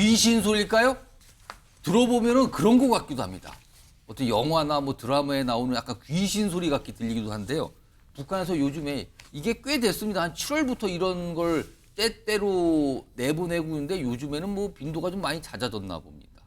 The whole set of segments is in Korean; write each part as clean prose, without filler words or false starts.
귀신 소리일까요? 들어보면은 그런 것 같기도 합니다. 어떤 영화나 뭐 드라마에 나오는 약간 귀신 소리 같게 들리기도 한데요. 북한에서 요즘에 이게 꽤 됐습니다. 한 7월부터 이런 걸 때때로 내보내고 있는데 요즘에는 뭐 빈도가 좀 많이 잦아졌나 봅니다.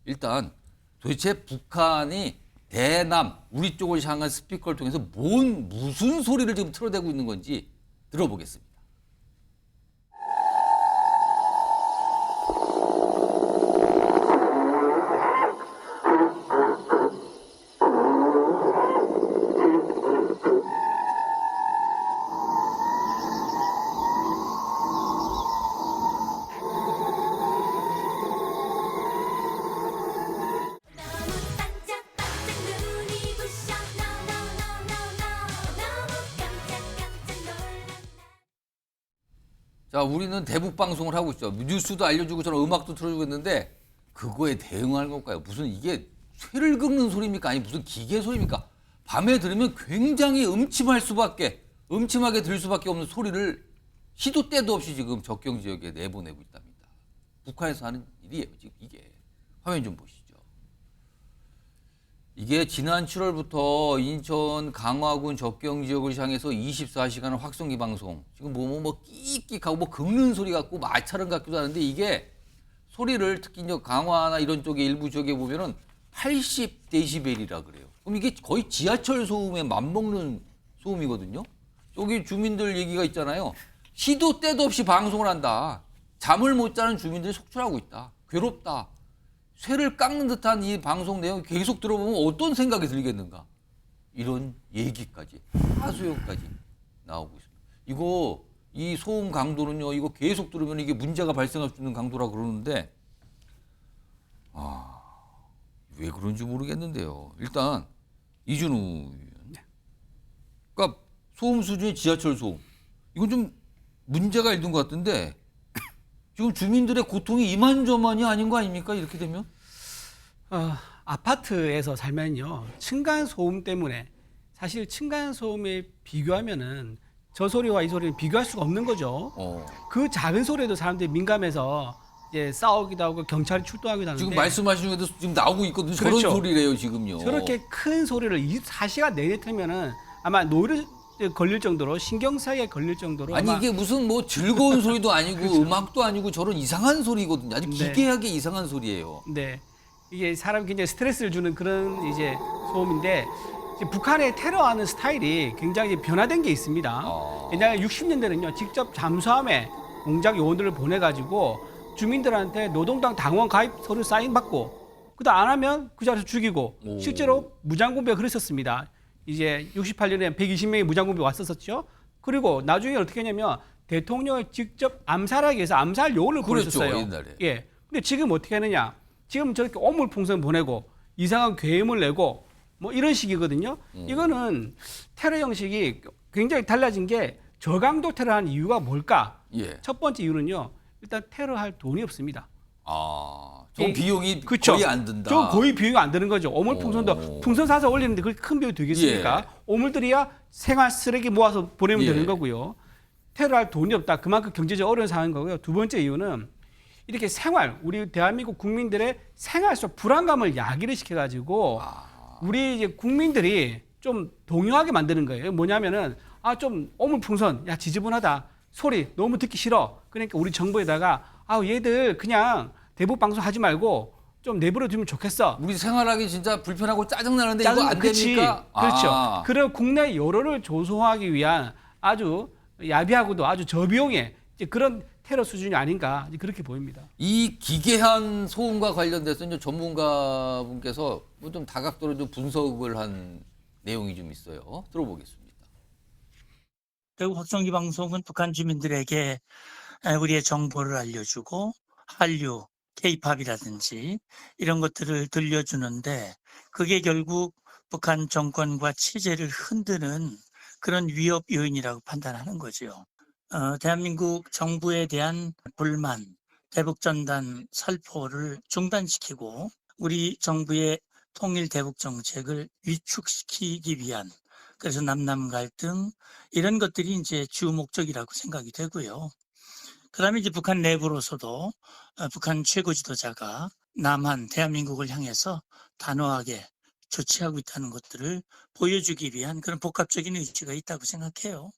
일단 도대체 북한이 대남 우리 쪽을 향한 스피커를 통해서 무슨 소리를 지금 틀어대고 있는 건지 들어보겠습니다. 반짝반짝 눈이 부셔 No no no no no 너무 깜짝깜짝 놀란다. 자, 우리는 대북 방송을 하고 있죠. 뉴스도 알려주고 저는 음악도 틀어주고 있는데 그거에 대응하는 걸까요? 무슨 이게 쇠를 긁는 소리입니까? 아니 무슨 기계 소리입니까? 밤에 들으면 굉장히 음침하게 들릴 수밖에 없는 소리를 시도 때도 없이 지금 접경 지역에 내보내고 있답니다. 북한에서 하는 일이에요. 지금 이게. 화면 좀 보시죠. 이게 지난 7월부터 인천 강화군 접경 지역을 향해서 24시간 확성기 방송. 지금 끼익끼익하고 긁는 소리 같고 마찰은 같기도 하는데 이게 소리를 특히 이제 강화나 이런 쪽에 일부 지역에 보면은 80데시벨이라 그래요. 그럼 이게 거의 지하철 소음에 맞먹는 소음이거든요. 여기 주민들 얘기가 있잖아요. 시도 때도 없이 방송을 한다. 잠을 못 자는 주민들이 속출하고 있다. 괴롭다. 쇠를 깎는 듯한 이 방송 내용 계속 들어보면 어떤 생각이 들겠는가. 이런 얘기까지, 하소연까지 나오고 있습니다. 이 소음 강도는요, 이거 계속 들으면 이게 문제가 발생할 수 있는 강도라 그러는데, 왜 그런지 모르겠는데요. 일단, 이준우 의원. 그러니까 소음 수준의 지하철 소음. 이건 좀 문제가 있는 것 같은데, 지금 주민들의 고통이 이만저만이 아닌 거 아닙니까? 이렇게 되면? 아파트에서 살면요, 층간 소음 때문에 사실 층간 소음에 비교하면은 저 소리와 이 소리는 비교할 수가 없는 거죠. 그 작은 소리에도 사람들이 민감해서 이제 싸우기도 하고 경찰이 출동하기도 하는데 지금 말씀하신 것도 지금 나오고 있거든요. 그렇죠. 저런 소리래요, 지금요. 저렇게 큰 소리를 24시간 내내 틀면은 아마 노이로 걸릴 정도로 신경쇠약에 걸릴 정도로 아니 아마 이게 무슨 뭐 즐거운 소리도 아니고 그렇죠. 음악도 아니고 저런 이상한 소리거든요. 아주 네. 기괴하게 이상한 소리예요. 네, 이게 사람 굉장히 스트레스를 주는 그런 이제 소음인데 이제 북한의 테러하는 스타일이 굉장히 변화된 게 있습니다. 옛날 60년대는요 직접 잠수함에 공작 요원들을 보내가지고 주민들한테 노동당 당원 가입 서류 사인 받고 그다음 안 하면 그 자리에서 죽이고 실제로 무장공비가 그랬었습니다. 이제 68년에 120명의 무장공비 왔었었죠. 그리고 나중에 어떻게 했냐면 대통령을 직접 암살하기 위해서 암살 요원을 그랬죠, 보냈었어요. 옛날에. 예. 근데 지금 어떻게 하느냐? 지금 저렇게 오물풍선 보내고 이상한 계획을 내고 뭐 이런 식이거든요. 이거는 테러 형식이 굉장히 달라진 게 저강도 테러한 이유가 뭘까? 예. 첫 번째 이유는요. 일단 테러할 돈이 없습니다. 저 예, 비용이 그쵸? 거의 안 든다. 저 거의 비용이 안 드는 거죠. 오물풍선도 풍선 사서 올리는데 그렇게 큰 비용이 되겠습니까? 예. 오물들이야 생활 쓰레기 모아서 보내면 예. 되는 거고요. 테러할 돈이 없다. 그만큼 경제적 어려운 상황인 거고요. 두 번째 이유는 이렇게 우리 대한민국 국민들의 생활 속 불안감을 야기를 시켜가지고 우리 이제 국민들이 좀 동요하게 만드는 거예요. 뭐냐면은 좀 오물풍선, 야 지저분하다, 소리 너무 듣기 싫어. 그러니까 우리 정부에다가 얘들 그냥 대북 방송 하지 말고 좀 내버려 두면 좋겠어. 우리 생활하기 진짜 불편하고 짜증나는데 이거 안 그치. 됩니까? 그렇죠. 그런 국내 여론을 조성하기 위한 아주 야비하고도 아주 저비용의 이제 그런 테러 수준이 아닌가 그렇게 보입니다. 이 기괴한 소음과 관련돼서 이제 전문가분께서 뭐 좀 다각도로 좀 분석을 한 내용이 좀 있어요. 들어보겠습니다. 대북 확성기 방송은 북한 주민들에게 우리의 정보를 알려주고 한류, K-팝이라든지 이런 것들을 들려주는데 그게 결국 북한 정권과 체제를 흔드는 그런 위협 요인이라고 판단하는 거죠. 대한민국 정부에 대한 불만, 대북전단 살포를 중단시키고 우리 정부의 통일 대북 정책을 위축시키기 위한 그래서 남남 갈등 이런 것들이 이제 주 목적이라고 생각이 되고요. 그다음에 이제 북한 내부로서도 북한 최고 지도자가 남한 대한민국을 향해서 단호하게 조치하고 있다는 것들을 보여주기 위한 그런 복합적인 의지가 있다고 생각해요.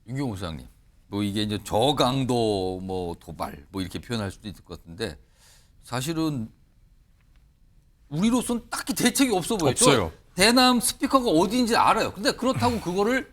윤경호 소장님, 뭐 이게 이제 저강도 뭐 도발 뭐 이렇게 표현할 수도 있을 것 같은데 사실은 우리로서는 딱히 대책이 없어 보여요. 없어요. 대남 스피커가 어디인지 알아요. 근데 그렇다고 그거를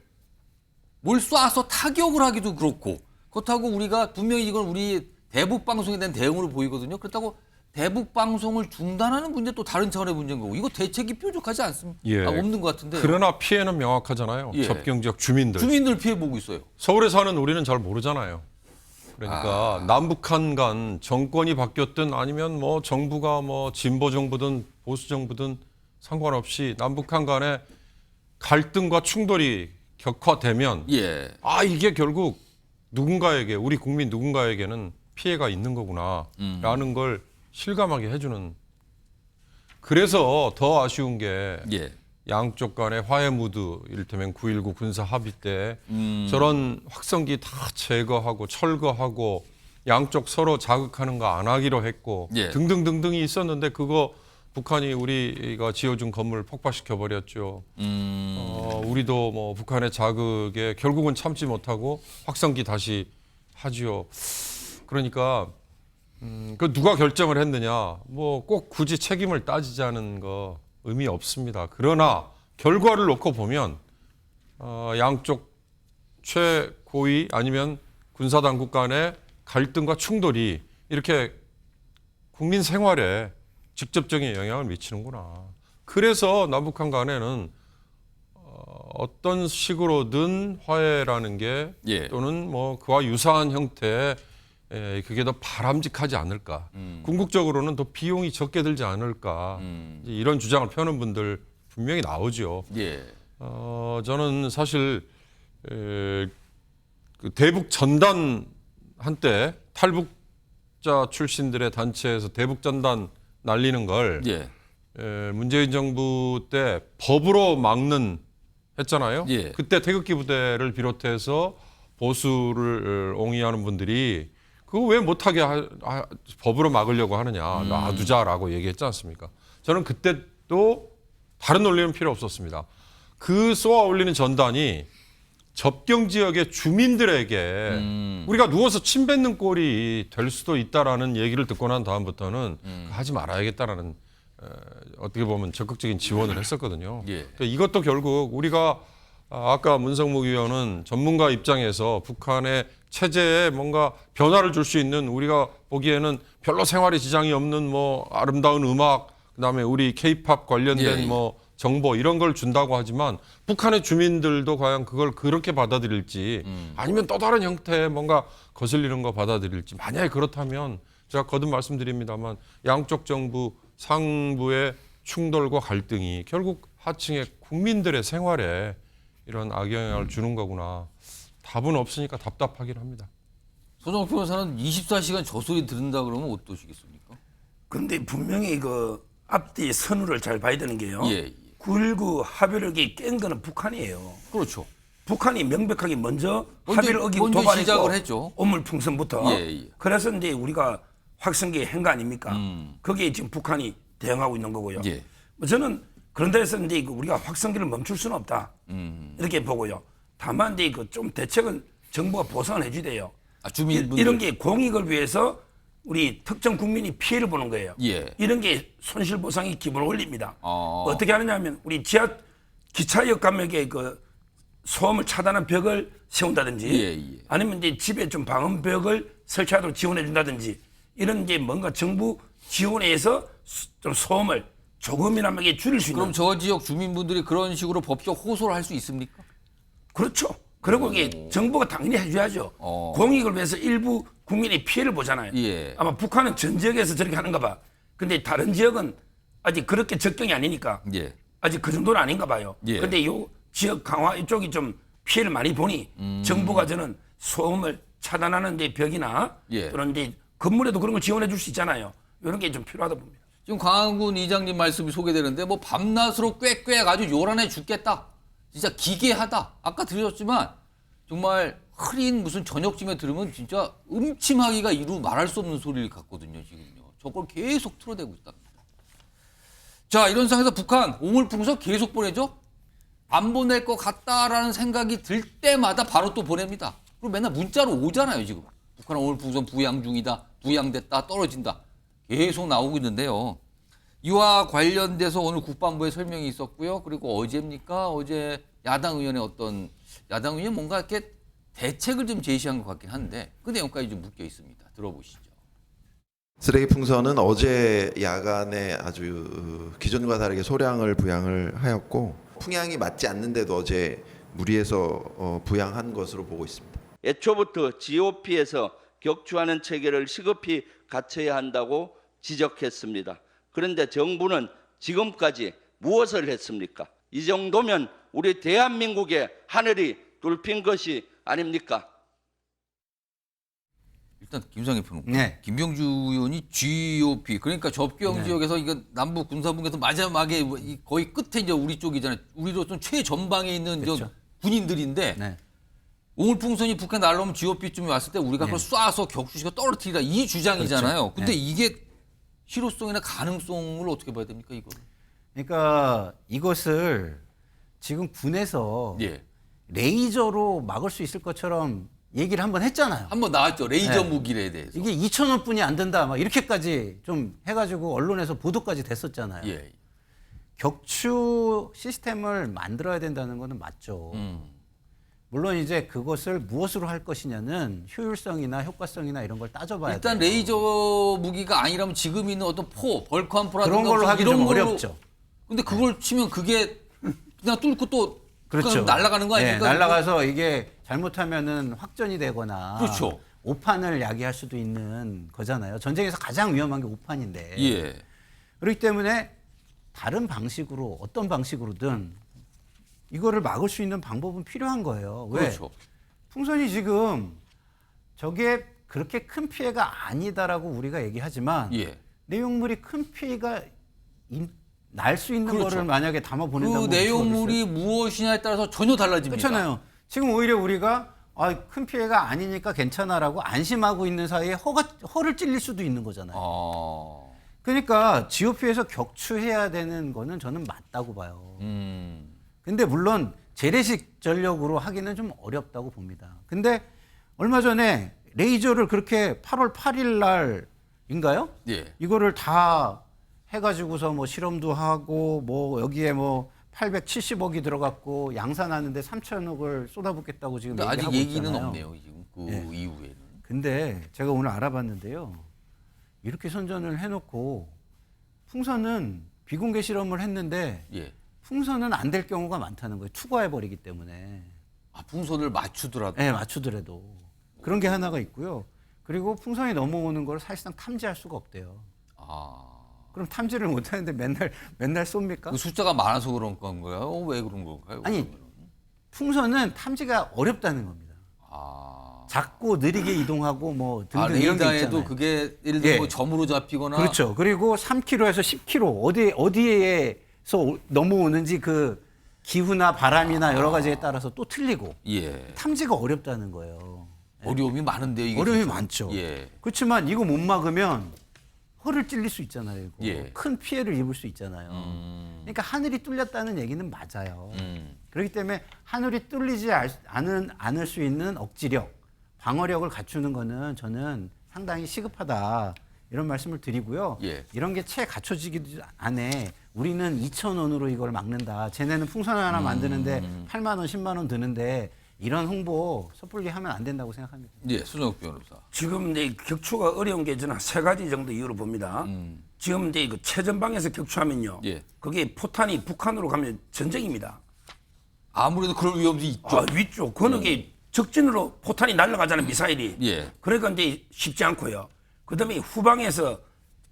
뭘 쏴서 타격을 하기도 그렇고 그렇다고 우리가 분명히 이건 우리 대북 방송에 대한 대응으로 보이거든요. 그렇다고 대북 방송을 중단하는 문제 또 다른 차원의 문제인 거고 이거 대책이 뾰족하지 않습니까? 예. 없는 것 같은데. 그러나 피해는 명확하잖아요. 예. 접경 지역 주민들. 주민들 피해 보고 있어요. 서울에 사는 우리는 잘 모르잖아요. 그러니까 남북한 간 정권이 바뀌었든 아니면 뭐 정부가 뭐 진보 정부든 보수 정부든 상관없이 남북한 간에 갈등과 충돌이 격화되면 예. 이게 결국 누군가에게 우리 국민 누군가에게는 피해가 있는 거구나라는 걸 실감하게 해주는. 그래서 더 아쉬운 게 예. 양쪽 간의 화해 무드, 이를테면 9.19 군사 합의 때 저런 확성기 다 제거하고 철거하고 양쪽 서로 자극하는 거 안 하기로 했고 예. 등등등등이 있었는데 그거 북한이 우리가 지어준 건물 폭파시켜 버렸죠. 우리도 뭐 북한의 자극에 결국은 참지 못하고 확성기 다시 하지요. 그러니까 그 누가 결정을 했느냐, 뭐 꼭 굳이 책임을 따지자는 거 의미 없습니다. 그러나 결과를 놓고 보면 양쪽 최고위 아니면 군사당국 간의 갈등과 충돌이 이렇게 국민 생활에 직접적인 영향을 미치는구나. 그래서 남북한 간에는 어떤 식으로든 화해라는 게 예. 또는 뭐 그와 유사한 형태의 그게 더 바람직하지 않을까. 궁극적으로는 더 비용이 적게 들지 않을까. 이제 이런 주장을 펴는 분들 분명히 나오죠. 예. 저는 사실 그 대북 전단 한때 탈북자 출신들의 단체에서 대북 전단 날리는 걸 예. 문재인 정부 때 법으로 막는 했잖아요. 예. 그때 태극기 부대를 비롯해서 보수를 옹이하는 분들이 그거 왜 못하게 법으로 막으려고 하느냐, 놔두자라고 얘기했지 않습니까? 저는 그때도 다른 논리는 필요 없었습니다. 그 쏘아 올리는 전단이 접경 지역의 주민들에게 우리가 누워서 침 뱉는 꼴이 될 수도 있다라는 얘기를 듣고 난 다음부터는 하지 말아야겠다라는 어떻게 보면 적극적인 지원을 했었거든요. 예. 그러니까 이것도 결국 우리가 아까 문성묵 의원은 전문가 입장에서 북한의 체제에 뭔가 변화를 줄 수 있는 우리가 보기에는 별로 생활에 지장이 없는 뭐 아름다운 음악, 그다음에 우리 K-팝 관련된 예. 뭐 정보 이런 걸 준다고 하지만 북한의 주민들도 과연 그걸 그렇게 받아들일지 아니면 또 다른 형태의 뭔가 거슬리는 거 받아들일지 만약에 그렇다면 제가 거듭 말씀드립니다만 양쪽 정부 상부의 충돌과 갈등이 결국 하층의 국민들의 생활에 이런 악영향을 주는 거구나. 답은 없으니까 답답하긴 합니다. 소정욱 변호사는 24시간 저 소리 들은다 그러면 어떠시겠습니까? 근데 분명히 그 앞뒤 선우를 잘 봐야 되는 게요. 예. 9.19 합의를 깬 거는 북한이에요. 그렇죠. 북한이 명백하게 먼저 먼저- 합의를 어기고 먼저 도발했고 시작을 했죠. 오물풍선부터. 예, 예. 그래서 이제 우리가 확성기에 한 거 아닙니까? 거기에 지금 북한이 대응하고 있는 거고요. 예. 뭐 저는 그런 데서 이제 우리가 확성기를 멈출 수는 없다. 이렇게 보고요. 다만 이제 좀 대책은 정부가 보상을 해줘야 돼요. 주민분들. 이런 게 공익을 위해서 우리 특정 국민이 피해를 보는 거예요. 예. 이런 게 손실보상의 기본 원리입니다. 어. 어떻게 하느냐면 우리 기차역 감역에 그 소음을 차단한 벽을 세운다든지 예. 아니면 이제 집에 좀 방음벽을 설치하도록 지원해 준다든지 이런 이제 뭔가 정부 지원에 의해서 좀 소음을 조금이나마 줄일 수 있는. 그럼 저 지역 주민분들이 그런 식으로 법적 호소를 할 수 있습니까? 그렇죠. 그리고 이게 정부가 당연히 해줘야죠. 공익을 위해서 일부 국민이 피해를 보잖아요. 예. 아마 북한은 전 지역에서 저렇게 하는가 봐. 근데 다른 지역은 아직 그렇게 적경이 아니니까 예. 아직 그 정도는 아닌가 봐요. 예. 근데 요 지역 강화 이쪽이 좀 피해를 많이 보니 정부가 저는 소음을 차단하는 데 벽이나 예. 그런 데 건물에도 그런 걸 지원해 줄 수 있잖아요. 이런 게 좀 필요하다 봅니다. 지금 강한군 이장님 말씀이 소개되는데 뭐 밤낮으로 꽥꽥 아주 요란해 죽겠다. 진짜 기괴하다. 아까 들으셨지만 정말 흐린 무슨 저녁쯤에 들으면 진짜 음침하기가 이루 말할 수 없는 소리를 갖거든요, 지금요. 저걸 계속 틀어대고 있답니다. 자, 이런 상황에서 북한 오물풍선 계속 보내죠? 안 보낼 것 같다라는 생각이 들 때마다 바로 또 보냅니다. 그리고 맨날 문자로 오잖아요, 지금. 북한 오물풍선 부양 중이다, 부양됐다, 떨어진다. 계속 나오고 있는데요. 이와 관련돼서 오늘 국방부의 설명이 있었고요. 그리고 어제입니까? 어제 야당 의원의 야당 의원이 뭔가 이렇게 대책을 좀 제시한 것 같긴 한데 그 내용까지 좀 묶여 있습니다. 들어보시죠. 쓰레기 풍선은 어제 야간에 아주 기존과 다르게 소량을 부양을 하였고 풍향이 맞지 않는데도 어제 무리해서 부양한 것으로 보고 있습니다. 애초부터 GOP에서 격추하는 체계를 시급히 갖춰야 한다고 지적했습니다. 그런데 정부는 지금까지 무엇을 했습니까? 이 정도면 우리 대한민국의 하늘이 뚫힌 것이 아닙니까? 일단 김상희 평론가, 네. 김병주 의원이 GOP 그러니까 접경 지역에서 이거 남북 군사분계에서 마지막에 거의 끝에 이제 우리 쪽이잖아요. 우리로서는 최전방에 있는 저 군인들인데 네. 오물풍선이 북한 날라오면 GOP쯤에 왔을 때 우리가 그걸 쏴서 격추시켜 떨어뜨리라 이 주장이잖아요. 근데 이게 실효성이나 가능성을 어떻게 봐야 됩니까, 이거? 그러니까 이것을 지금 군에서 예. 레이저로 막을 수 있을 것처럼 얘기를 한번 했잖아요. 한번 나왔죠. 레이저 네. 무기에 대해서. 이게 2,000원뿐이 안 된다. 막 이렇게까지 좀 해가지고 언론에서 보도까지 됐었잖아요. 예. 격추 시스템을 만들어야 된다는 거는 맞죠. 물론 이제 그것을 무엇으로 할 것이냐는 효율성이나 효과성이나 이런 걸 따져봐야 돼요. 일단 레이저 무기가 아니라면 지금 있는 어떤 벌크한 포라든가 그런 걸로 하기 이런 좀 걸로- 어렵죠. 근데 그걸 치면 그게 그냥 뚫고 또 그렇죠. 날아가는 거 아닙니까? 날아가서 이게 잘못하면은 확전이 되거나 그렇죠. 오판을 야기할 수도 있는 거잖아요. 전쟁에서 가장 위험한 게 오판인데. 예. 그렇기 때문에 다른 방식으로 어떤 방식으로든 이거를 막을 수 있는 방법은 필요한 거예요. 왜? 그렇죠. 풍선이 지금 저게 그렇게 큰 피해가 아니다라고 우리가 얘기하지만 예. 내용물이 큰 피해가 날 수 있는 그렇죠. 거를 만약에 담아 그 보낸다고 내용물이 무엇이냐에 따라서 전혀 달라집니다. 그렇잖아요. 지금 오히려 우리가 큰 피해가 아니니까 괜찮아라고 안심하고 있는 사이에 허를 찔릴 수도 있는 거잖아요. 그러니까 GOP에서 격추해야 되는 거는 저는 맞다고 봐요. 근데 물론 재래식 전력으로 하기는 좀 어렵다고 봅니다. 근데 얼마 전에 레이저를 그렇게 8월 8일 날인가요? 예. 이거를 다 해가지고서 뭐 실험도 하고 뭐 여기에 뭐 870억이 들어갔고 양산하는데 3천억을 쏟아붓겠다고 지금 근데 얘기하고 아직 얘기는 있잖아요. 없네요. 지금 그 예. 이후에는. 근데 제가 오늘 알아봤는데요. 이렇게 선전을 해놓고 풍선은 비공개 실험을 했는데 예. 풍선은 안 될 경우가 많다는 거예요. 투과해버리기 때문에. 풍선을 맞추더라도. 네, 맞추더라도. 그런 게 하나가 있고요. 그리고 풍선이 넘어오는 걸 사실상 탐지할 수가 없대요. 그럼 탐지를 못하는데 맨날 쏩니까? 그 숫자가 많아서 그런 건가요? 왜 그런 건가요? 아니, 그러면은? 풍선은 탐지가 어렵다는 겁니다. 작고 느리게 이동하고 뭐 등등 이런 게 레이더에도 있잖아요. 그게 예를 들어 예. 뭐 점으로 잡히거나. 그렇죠. 그리고 3km에서 10km 어디에서 넘어오는지 그 기후나 바람이나 여러 가지에 따라서 또 틀리고 예. 탐지가 어렵다는 거예요. 어려움이 많은데 이게. 어려움이 진짜. 많죠. 예. 그렇지만 이거 못 막으면 허를 찔릴 수 있잖아요. 이거. 예. 큰 피해를 입을 수 있잖아요. 그러니까 하늘이 뚫렸다는 얘기는 맞아요. 그렇기 때문에 하늘이 뚫리지 않을 수 있는 억지력, 방어력을 갖추는 거는 저는 상당히 시급하다. 이런 말씀을 드리고요. 예. 이런 게 채 갖춰지기도 안에 우리는 2,000원으로 이걸 막는다. 쟤네는 풍선 하나 만드는데 8만 원, 10만 원 드는데 이런 홍보 섣불리 하면 안 된다고 생각합니다. 예, 손정욱 변호사. 지금 이제 격추가 어려운 게 저는 세 가지 정도 이유로 봅니다. 지금 이제 그 최전방에서 격추하면요. 예. 그게 포탄이 북한으로 가면 전쟁입니다. 아무래도 그럴 위험이 있죠. 위쪽 건너게 적진으로 포탄이 날아가잖아요, 미사일이. 예. 그러니까 이제 쉽지 않고요. 그다음에 후방에서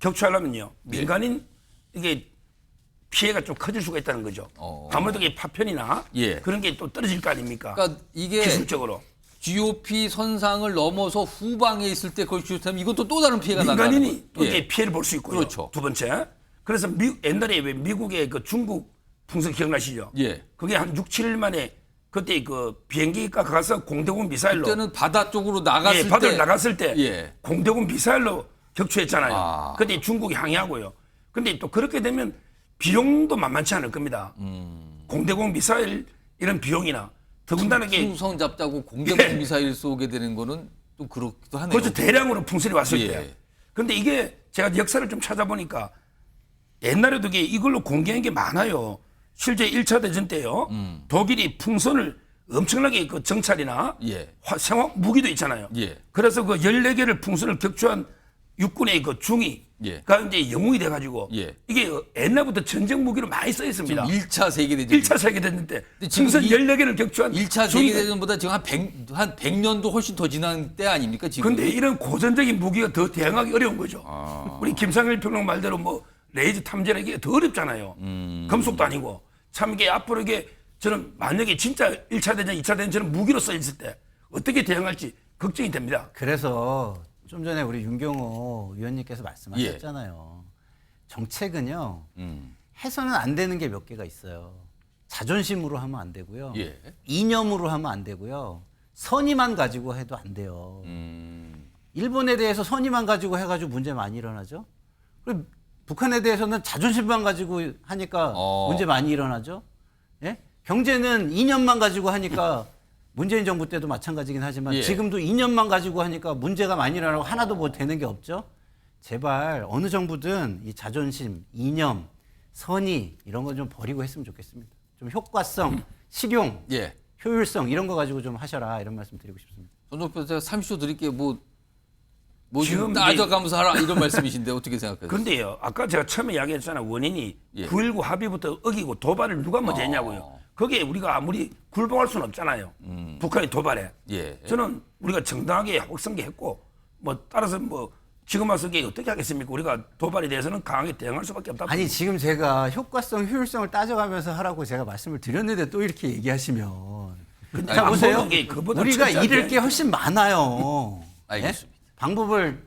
격추하려면요, 민간인 이게 피해가 좀 커질 수가 있다는 거죠. 아무래도 이게 파편이나 예. 그런 게 또 떨어질 거 아닙니까? 그러니까 이게 기술적으로. GOP 선상을 넘어서 후방에 있을 때 그걸 주셨다면 이것도 또 다른 피해가 난다는 민간인이 거예요. 또 예. 이제 피해를 볼 수 있고요. 그렇죠. 두 번째. 그래서 옛날에 왜 미국의 그 중국 풍선 기억나시죠? 예. 그게 한 6, 7일 만에 그때 그 비행기가 가서 공대공 미사일로 그때는 바다 쪽으로 나갔을 때 바다를 나갔을 때 예. 공대공 미사일로 격추했잖아요. 아. 그때 중국이 항의하고요. 근데 또 그렇게 되면 비용도 만만치 않을 겁니다. 공대공 미사일 이런 비용이나 더군다나 이게 풍선 잡자고 공대공 미사일 쏘게 되는 거는 좀 그렇기도 하네요. 그렇죠. 대량으로 풍선이 왔을 예. 때. 근데 이게 제가 역사를 좀 찾아보니까 옛날에도 이걸로 공개한 게 많아요. 실제 1차 대전 때요. 독일이 풍선을 엄청나게 그 정찰이나 예. 생화 무기도 있잖아요. 예. 그래서 그 14개를 풍선을 격추한 육군의 그 중위가 예. 이제 영웅이 돼가지고 예. 이게 옛날부터 전쟁 무기로 많이 써 있습니다. 1차 세계대전 1차 세계대전 때 근데 지금 풍선 이- 14개를 격추한 1차 중위. 세계대전보다 지금 한 100년도 훨씬 더 지난 때 아닙니까 지금? 근데 이런 고전적인 무기가 더 대응하기 어려운 거죠. 우리 김상일 평론 말대로 뭐 레이저 탐지라 이게 더 어렵잖아요. 금속도 아니고. 참 이게 앞으로 이게 저는 만약에 진짜 1차 대전, 2차 대전처럼 무기로 써있을 때 어떻게 대응할지 걱정이 됩니다. 그래서 좀 전에 우리 윤경호 의원님께서 말씀하셨잖아요. 정책은요. 해서는 안 되는 게 몇 개가 있어요. 자존심으로 하면 안 되고요. 예. 이념으로 하면 안 되고요. 선의만 가지고 해도 안 돼요. 일본에 대해서 선의만 가지고 해가지고 문제 많이 일어나죠. 그리고 북한에 대해서는 자존심만 가지고 하니까 문제 많이 일어나죠. 예? 경제는 이념만 가지고 하니까 문재인 정부 때도 마찬가지긴 하지만 예. 지금도 이념만 가지고 하니까 문제가 많이 일어나고 하나도 뭐 되는 게 없죠. 제발 어느 정부든 이 자존심, 이념, 선의 이런 거 좀 버리고 했으면 좋겠습니다. 좀 효과성, 실용, 예. 효율성 이런 거 가지고 좀 하셔라 이런 말씀 드리고 싶습니다. 손석표 제가 30초 드릴게요. 뭐 지금 지금 따져가면서 하라 이런 말씀이신데 어떻게 생각하세요? 근데요, 아까 제가 처음에 이야기했잖아요. 원인이 예. 9.19 합의부터 어기고 도발을 누가 먼저 했냐고요. 거기에 우리가 아무리 굴복할 수는 없잖아요. 북한의 도발에. 예. 저는 우리가 정당하게 확성기했고 뭐 따라서 뭐 지금 와서 이게 어떻게 하겠습니까? 우리가 도발에 대해서는 강하게 대응할 수밖에 없다. 아니 지금 제가 효과성, 효율성을 따져가면서 하라고 제가 말씀을 드렸는데 또 이렇게 얘기하시면 근데 자 안 보세요. 보는 게 그보다 우리가 철저하게 잃을 게 훨씬 많아요. 알겠습니다. 예? 방법을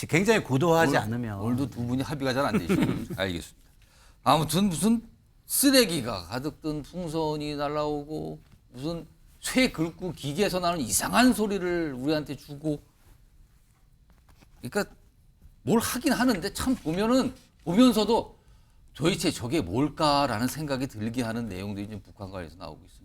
굉장히 고도화하지 않으면 오늘도 두 분이 합의가 잘 안 되시고 알겠습니다. 아무튼 무슨 쓰레기가 가득 든 풍선이 날라오고 무슨 쇠 긁고 기계에서 나는 이상한 소리를 우리한테 주고 그러니까 뭘 하긴 하는데 참 보면서도 도대체 저게 뭘까라는 생각이 들게 하는 내용들이 지금 북한 관에서 나오고 있습니다.